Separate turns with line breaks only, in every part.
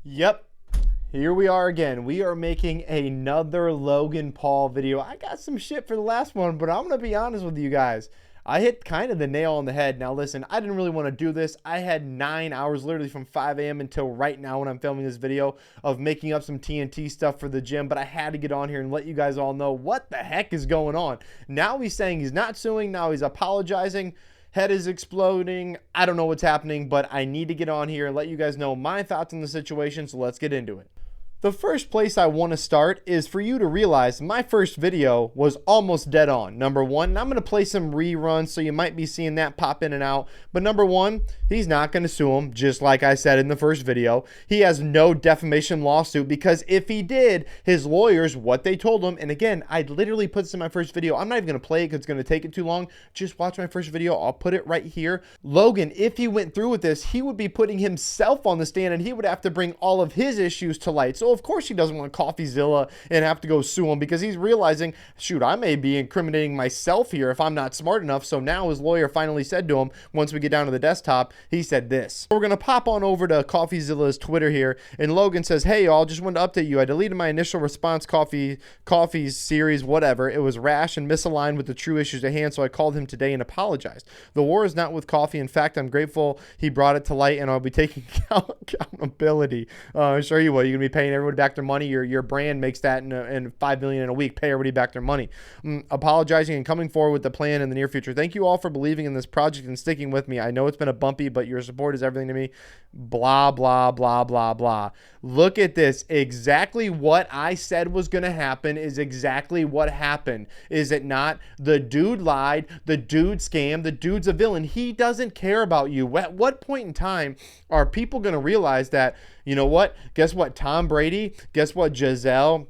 Yep, here we are again. We are making another Logan Paul video. I got some shit for the last one, but I'm gonna be honest with you guys. I hit kind of the nail on the head. Now listen, I didn't really want to do this. I had 9 hours literally from 5 a.m. until right now when I'm filming this video of making up some TNT stuff for the gym, but I had to get on here and let you guys all know what the heck is going on. Now he's saying he's not suing. Now he's apologizing. Head is exploding. I don't know what's happening, but I need to get on here and let you guys know my thoughts on the situation, so let's get into it. The first place I want to start is for you to realize my first video was almost dead on. Number one, and I'm going to play some reruns, so you might be seeing that pop in and out. But number one, he's not going to sue him, just like I said in the first video. He has no defamation lawsuit because if he did, his lawyers, what they told him, and again, I literally put this in my first video. I'm not even going to play it because it's going to take it too long. Just watch my first video. I'll put it right here. Logan, if he went through with this, he would be putting himself on the stand and he would have to bring all of his issues to light. So of course he doesn't want Coffezilla and have to go sue him because he's realizing, shoot, I may be incriminating myself here if I'm not smart enough. So now his lawyer finally said to him, once we get down to the desktop, he said this. We're going to pop on over to Coffezilla's Twitter here. And Logan says, hey, y'all, just wanted to update you. I deleted my initial response Coffee's series, whatever. It was rash and misaligned with the true issues at hand. So I called him today and apologized. The war is not with Coffee. In fact, I'm grateful he brought it to light and I'll be taking accountability. I'm sure you will. You're going to be paying everybody back their money. Your brand makes that in $5 million in a week. Pay everybody back their money. Apologizing and coming forward with the plan in the near future. Thank you all for believing in this project and sticking with me. I know it's been a bumpy, but your support is everything to me. Blah, blah, blah, blah, blah. Look at this. Exactly what I said was going to happen is exactly what happened. Is it not? The dude lied. The dude scammed. The dude's a villain. He doesn't care about you. At what point in time are people going to realize that, you know what? Guess what? Tom Brady, guess what? Giselle,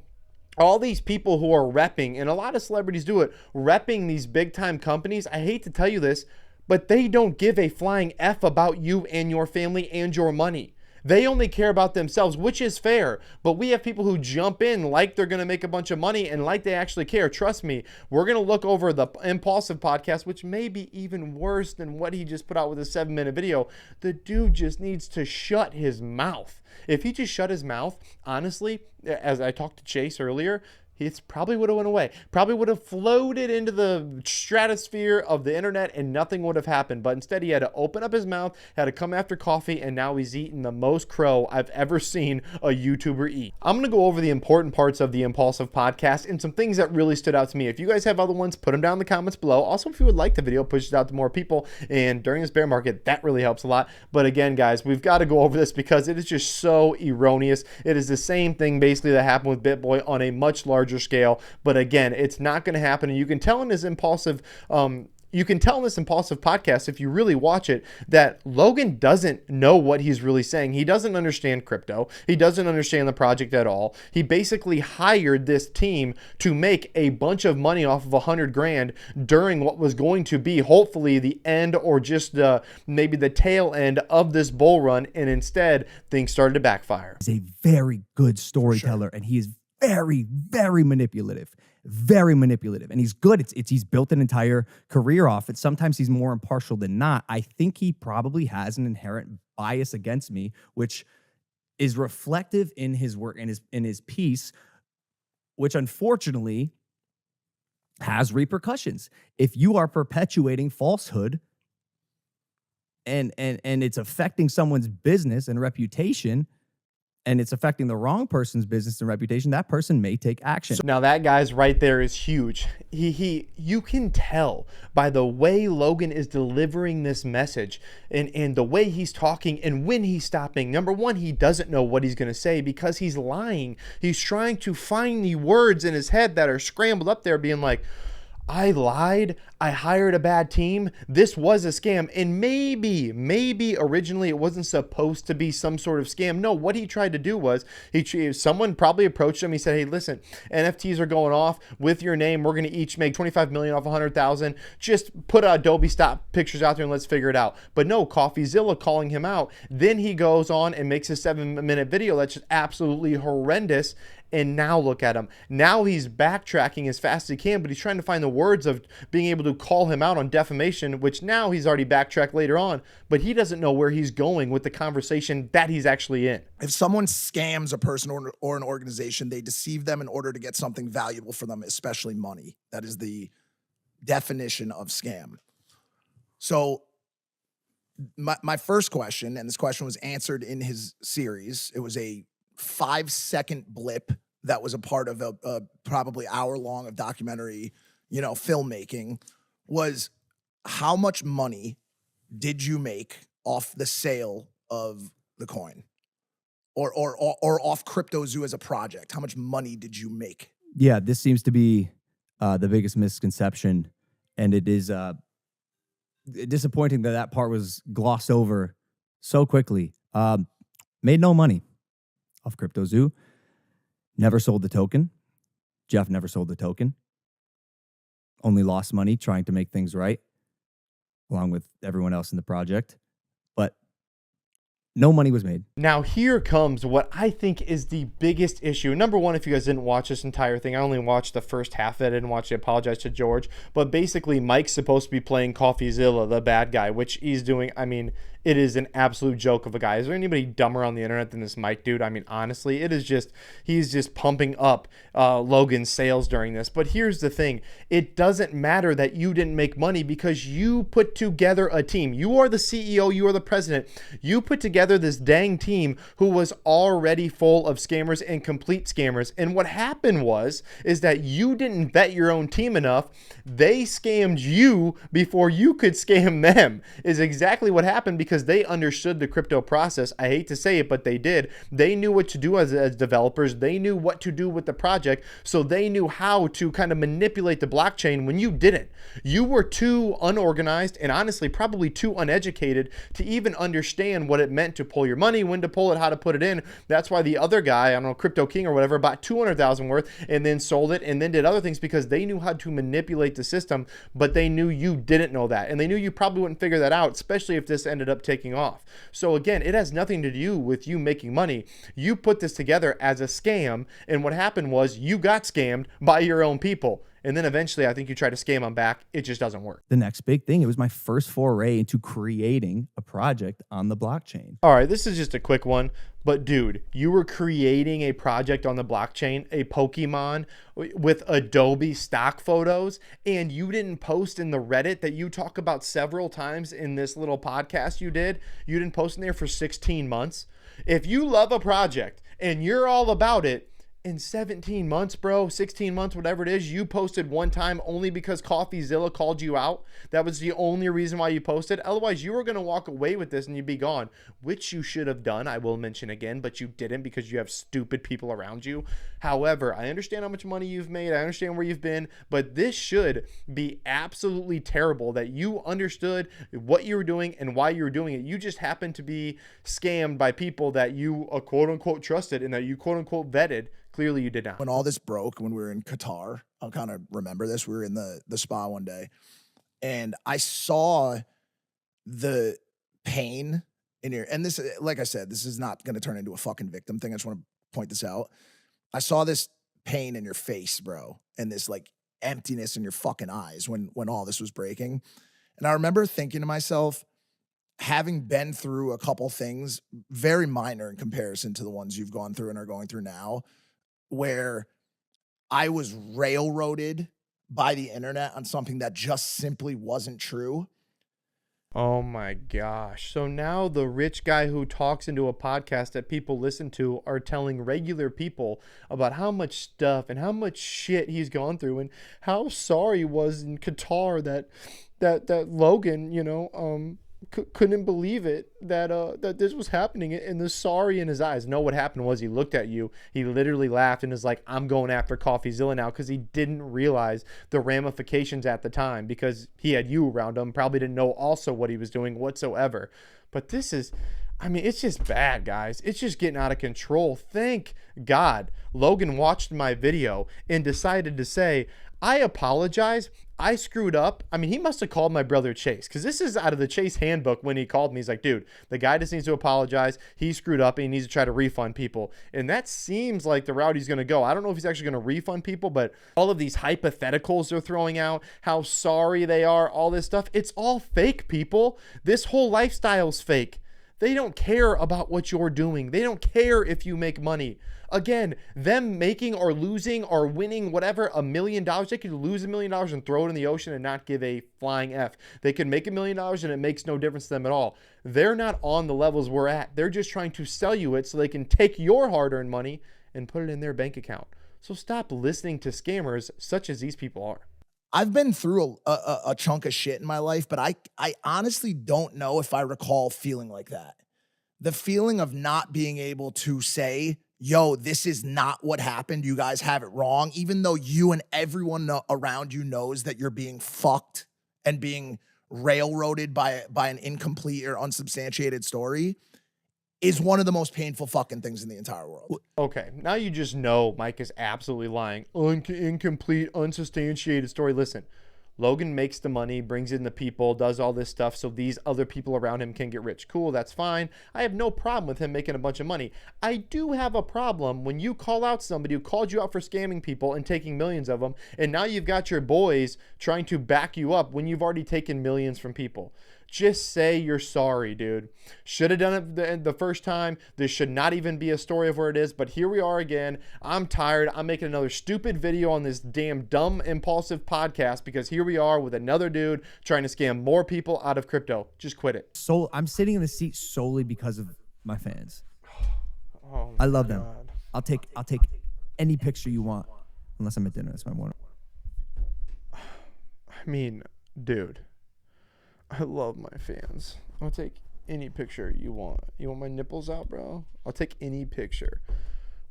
all these people who are repping, and a lot of celebrities do it, repping these big time companies. I hate to tell you this, but they don't give a flying F about you and your family and your money. They only care about themselves, which is fair. But we have people who jump in like they're going to make a bunch of money and like they actually care. Trust me, we're going to look over the Impulsive podcast, which may be even worse than what he just put out with a 7-minute video. The dude just needs to shut his mouth. If he just shut his mouth, honestly, as I talked to Chase earlier, it probably would have went away. Probably would have floated into the stratosphere of the internet and nothing would have happened. But instead he had to open up his mouth, had to come after Coffee, and now he's eating the most crow I've ever seen a YouTuber eat. I'm going to go over the important parts of the Impulsive podcast and some things that really stood out to me. If you guys have other ones, put them down in the comments below. Also, if you would like the video, push it out to more people. And during this bear market, that really helps a lot. But again, guys, we've got to go over this because it is just so erroneous. It is the same thing basically that happened with BitBoy on a much larger scale, but again, it's not going to happen. And you can tell in his impulsive this impulsive podcast, if you really watch it, that Logan doesn't know what he's really saying. He doesn't understand crypto. He doesn't understand the project at all. He basically hired this team to make a bunch of money off of 100 grand during what was going to be hopefully the end or just maybe the tail end of this bull run. And instead things started to backfire.
He's a very good storyteller, and he is very, very manipulative, and he's good. He's built an entire career off it. Sometimes he's more impartial than not. I think he probably has an inherent bias against me, which is reflective in his work and in his piece, which unfortunately has repercussions. If you are perpetuating falsehood and it's affecting someone's business and reputation, and it's affecting the wrong person's business and reputation, that person may take action.
Now that guy's right there is huge. You can tell by the way Logan is delivering this message and the way he's talking and when he's stopping. Number one, he doesn't know what he's going to say because he's lying. He's trying to find the words in his head that are scrambled up there being like, I lied. I hired a bad team. This was a scam. And maybe originally it wasn't supposed to be some sort of scam. No, what he tried to do was someone probably approached him. He said, hey, listen, NFTs are going off with your name. We're going to each make 25 million off 100,000. Just put Adobe stock pictures out there and let's figure it out. But no, Coffeezilla calling him out. Then he goes on and makes a 7-minute video that's just absolutely horrendous. And now look at him. Now he's backtracking as fast as he can, but he's trying to find the words of being able to call him out on defamation, which now he's already backtracked later on, but he doesn't know where he's going with the conversation that he's actually in.
If someone scams a person or an organization, they deceive them in order to get something valuable for them, especially money. That is the definition of scam. So my first question, and this question was answered in his series, it was a 5-second blip that was a part of a probably hour-long of documentary, filmmaking, was how much money did you make off the sale of the coin or off CryptoZoo as a project? How much money did you make?
Yeah, this seems to be the biggest misconception, and it is disappointing that part was glossed over so quickly. Made no money off CryptoZoo. Never sold the token. Jeff never sold the token. Only lost money trying to make things right, along with everyone else in the project. But no money was made.
Now here comes what I think is the biggest issue. Number one, if you guys didn't watch this entire thing, I only watched the first half of it. I didn't watch it. I apologize to George. But basically, Mike's supposed to be playing Coffezilla, the bad guy, which he's doing. I mean, it is an absolute joke of a guy. Is there anybody dumber on the internet than this Mike dude? I mean, honestly, it is just, he's just pumping up Logan's sales during this. But here's the thing. It doesn't matter that you didn't make money because you put together a team. You are the CEO. You are the president. You put together this dang team who was already full of scammers and complete scammers. And what happened is that you didn't vet your own team enough. They scammed you before you could scam them is exactly what happened because they understood the crypto process. I hate to say it, but they did. They knew what to do as developers. They knew what to do with the project. So they knew how to kind of manipulate the blockchain when you didn't. You were too unorganized and honestly probably too uneducated to even understand what it meant to pull your money, when to pull it, how to put it in. That's why the other guy, I don't know, Crypto King or whatever, bought 200,000 worth and then sold it and then did other things because they knew how to manipulate the system, but they knew you didn't know that. And they knew you probably wouldn't figure that out, especially if this ended up taking off. So again, it has nothing to do with you making money. You put this together as a scam, and what happened was you got scammed by your own people. And then eventually, I think you try to scam them back. It just doesn't work.
The next big thing, it was my first foray into creating a project on the blockchain.
All right, this is just a quick one. But dude, you were creating a project on the blockchain, a Pokemon with Adobe stock photos, and you didn't post in the Reddit that you talk about several times in this little podcast you did. You didn't post in there for 16 months. If you love a project and you're all about it, in 17 months, bro, 16 months, whatever it is, you posted one time only because Coffezilla called you out. That was the only reason why you posted. Otherwise, you were going to walk away with this and you'd be gone, which you should have done, I will mention again, but you didn't because you have stupid people around you. However, I understand how much money you've made. I understand where you've been, but this should be absolutely terrible that you understood what you were doing and why you were doing it. You just happened to be scammed by people that you quote unquote trusted and that you quote unquote vetted. Clearly you did not.
When all this broke, when we were in Qatar, I'll kind of remember this. We were in the spa one day, and I saw the pain in your, and this, like I said, this is not going to turn into a fucking victim thing. I just want to point this out. I saw this pain in your face, bro, and this like emptiness in your fucking eyes when all this was breaking. And I remember thinking to myself, having been through a couple things, very minor in comparison to the ones you've gone through and are going through now, where I was railroaded by the internet on something that just simply wasn't true.
Oh my gosh. So now the rich guy who talks into a podcast that people listen to are telling regular people about how much stuff and how much shit he's gone through and how sorry he was in Qatar that Logan, couldn't believe it that this was happening, and the sorry in his eyes. No, what happened was he looked at you, he literally laughed and is like, I'm going after Coffezilla now, because he didn't realize the ramifications at the time because he had you around him, probably didn't know also what he was doing whatsoever. But this is, I mean, it's just bad, guys. It's just getting out of control. Thank God Logan watched my video and decided to say, I apologize. I screwed up. I mean, he must have called my brother Chase, because this is out of the Chase handbook. When he called me, he's like, dude, the guy just needs to apologize. He screwed up and he needs to try to refund people. And that seems like the route he's going to go. I don't know if he's actually going to refund people, but all of these hypotheticals they're throwing out, how sorry they are, all this stuff, it's all fake, people. This whole lifestyle's fake. They don't care about what you're doing. They don't care if you make money. Again, them making or losing or winning whatever $1 million, they could lose $1 million and throw it in the ocean and not give a flying F. They could make $1 million and it makes no difference to them at all. They're not on the levels we're at. They're just trying to sell you it so they can take your hard-earned money and put it in their bank account. So stop listening to scammers such as these people are.
I've been through a chunk of shit in my life, but I honestly don't know if I recall feeling like that. The feeling of not being able to say, yo, this is not what happened. You guys have it wrong. Even though you and everyone around you knows that you're being fucked and being railroaded by an incomplete or unsubstantiated story is one of the most painful fucking things in the entire world.
Okay, now you just know Mike is absolutely lying. Incomplete, unsubstantiated story. Listen, Logan makes the money, brings in the people, does all this stuff so these other people around him can get rich. Cool, that's fine. I have no problem with him making a bunch of money. I do have a problem when you call out somebody who called you out for scamming people and taking millions of them, and now you've got your boys trying to back you up when you've already taken millions from people. Just say you're sorry, dude. Should have done it the first time. This should not even be a story of where it is, but here we are again. I'm tired. I'm making another stupid video on this damn dumb, impulsive podcast because here we are with another dude trying to scam more people out of crypto. Just quit it.
So I'm sitting in the seat solely because of my fans.
Oh
I love them.
God.
I'll take any picture you want, unless I'm at dinner. That's my one.
I mean, dude, I love my fans. I'll take any picture you want. You want my nipples out, bro? I'll take any picture.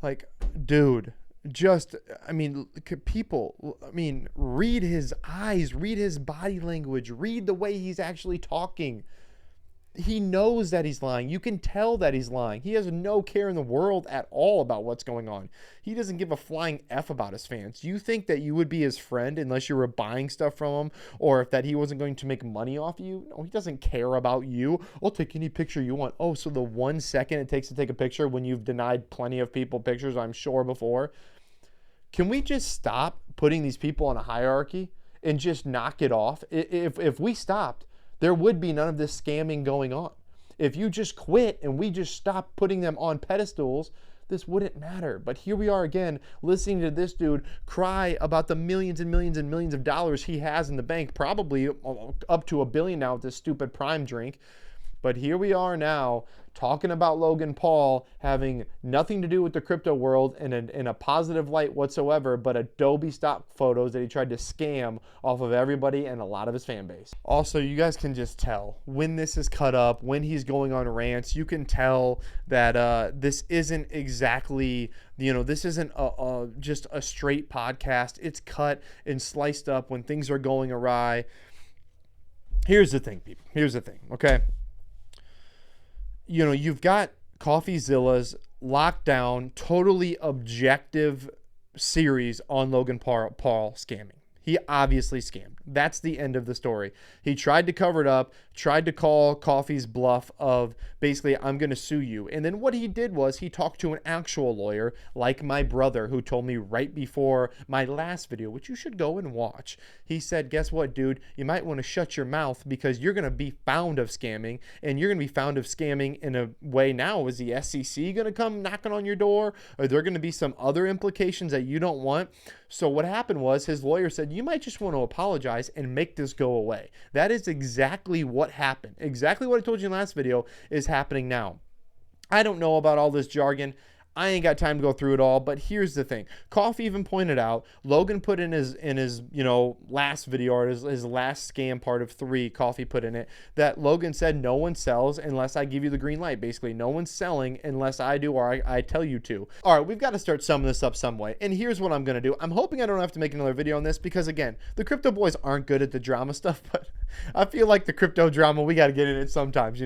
Like, dude, just, I mean, people, I mean, read his eyes, read his body language, read the way he's actually talking. He knows that he's lying. You can tell that he's lying. He has no care in the world at all about what's going on. He doesn't give a flying F about his fans. You think that you would be his friend unless you were buying stuff from him, or if that he wasn't going to make money off you? No, he doesn't care about you. I'll take any picture you want. Oh, so the 1 second it takes to take a picture when you've denied plenty of people pictures, I'm sure, before. Can we just stop putting these people on a hierarchy and just knock it off? If we stopped, there would be none of this scamming going on. If you just quit and we just stopped putting them on pedestals, this wouldn't matter. But here we are again, listening to this dude cry about the millions and millions and millions of dollars he has in the bank, probably up to $1 billion now with this stupid Prime drink. But here we are now talking about Logan Paul having nothing to do with the crypto world in a positive light whatsoever, but Adobe stock photos that he tried to scam off of everybody and a lot of his fan base. Also, you guys can just tell when this is cut up, when he's going on rants, you can tell that this isn't exactly, this isn't just a straight podcast. It's cut and sliced up when things are going awry. Here's the thing, people. Here's the thing, okay? You've got Coffeezilla's lockdown, totally objective series on Logan Paul scamming. He obviously scammed. That's the end of the story. He tried to cover it up, tried to call Coffee's bluff of basically, I'm going to sue you. And then what he did was he talked to an actual lawyer like my brother who told me right before my last video, which you should go and watch. He said, guess what, dude? You might want to shut your mouth because you're going to be found of scamming, and you're going to be found of scamming in a way now. Is the SEC going to come knocking on your door? Are there going to be some other implications that you don't want? So what happened was his lawyer said, you might just want to apologize and make this go away. That is exactly what happened. Exactly what I told you in the last video is happening now. I don't know about all this jargon. I ain't got time to go through it all, but here's the thing. Coffee even pointed out, Logan put in his last video, or his last scam part of 3, Coffee put in it, that Logan said no one sells unless I give you the green light. Basically, no one's selling unless I do or I tell you to. All right, we've got to start summing this up some way, and here's what I'm going to do. I'm hoping I don't have to make another video on this because, again, the crypto boys aren't good at the drama stuff, but I feel like the crypto drama, we got to get in it sometimes,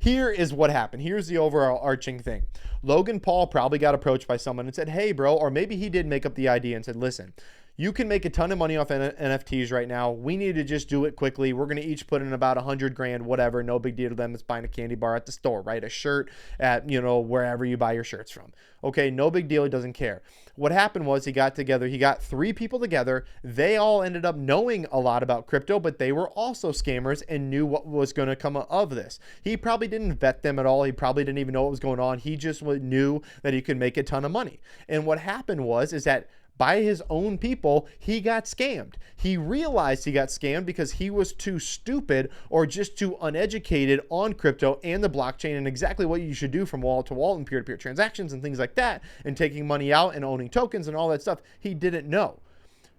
Here is what happened. Here's the overall arching thing. Logan Paul probably got approached by someone and said, hey, bro, or maybe he did make up the idea and said, listen, You can make a ton of money off NFTs right now. We need to just do it quickly. We're going to each put in about 100 grand, whatever. No big deal to them. It's buying a candy bar at the store, right? A shirt at, wherever you buy your shirts from. Okay, no big deal. He doesn't care. What happened was he got 3 people together. They all ended up knowing a lot about crypto, but they were also scammers and knew what was going to come of this. He probably didn't vet them at all. He probably didn't even know what was going on. He just knew that he could make a ton of money. And what happened is that by his own people, he got scammed. He realized he got scammed because he was too stupid or just too uneducated on crypto and the blockchain and exactly what you should do from wallet to wallet and peer-to-peer transactions and things like that, and taking money out and owning tokens and all that stuff. He didn't know.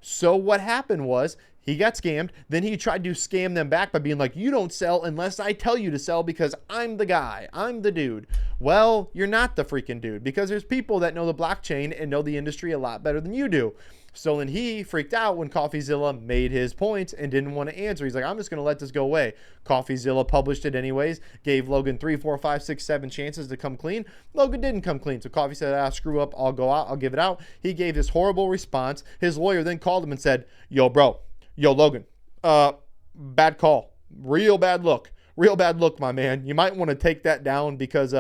So what happened was he got scammed. Then he tried to scam them back by being like, you don't sell unless I tell you to sell because I'm the guy. I'm the dude. Well, you're not the freaking dude, because there's people that know the blockchain and know the industry a lot better than you do. So then he freaked out when Coffezilla made his points and didn't want to answer. He's like, I'm just going to let this go away. Coffezilla published it anyways, gave Logan 3, 4, 5, 6, 7 chances to come clean. Logan didn't come clean. So Coffee said, screw up. I'll go out. I'll give it out. He gave this horrible response. His lawyer then called him and said, yo, Logan, bad call. Real bad look, my man. You might want to take that down because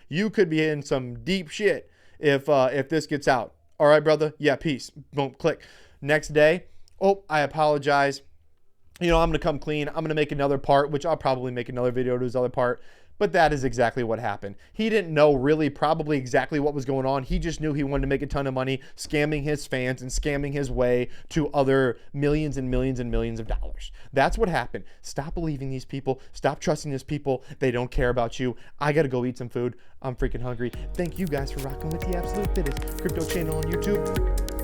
you could be in some deep shit if this gets out. All right, brother. Yeah, peace. Boom, click. Next day, I apologize. I'm going to come clean. I'm going to make another part, which I'll probably make another video to his other part. But that is exactly what happened. He didn't know really probably exactly what was going on. He just knew he wanted to make a ton of money scamming his fans and scamming his way to other millions and millions and millions of dollars. That's what happened. Stop believing these people. Stop trusting these people. They don't care about you. I got to go eat some food. I'm freaking hungry. Thank you guys for rocking with the Absolute Fittest Crypto channel on YouTube.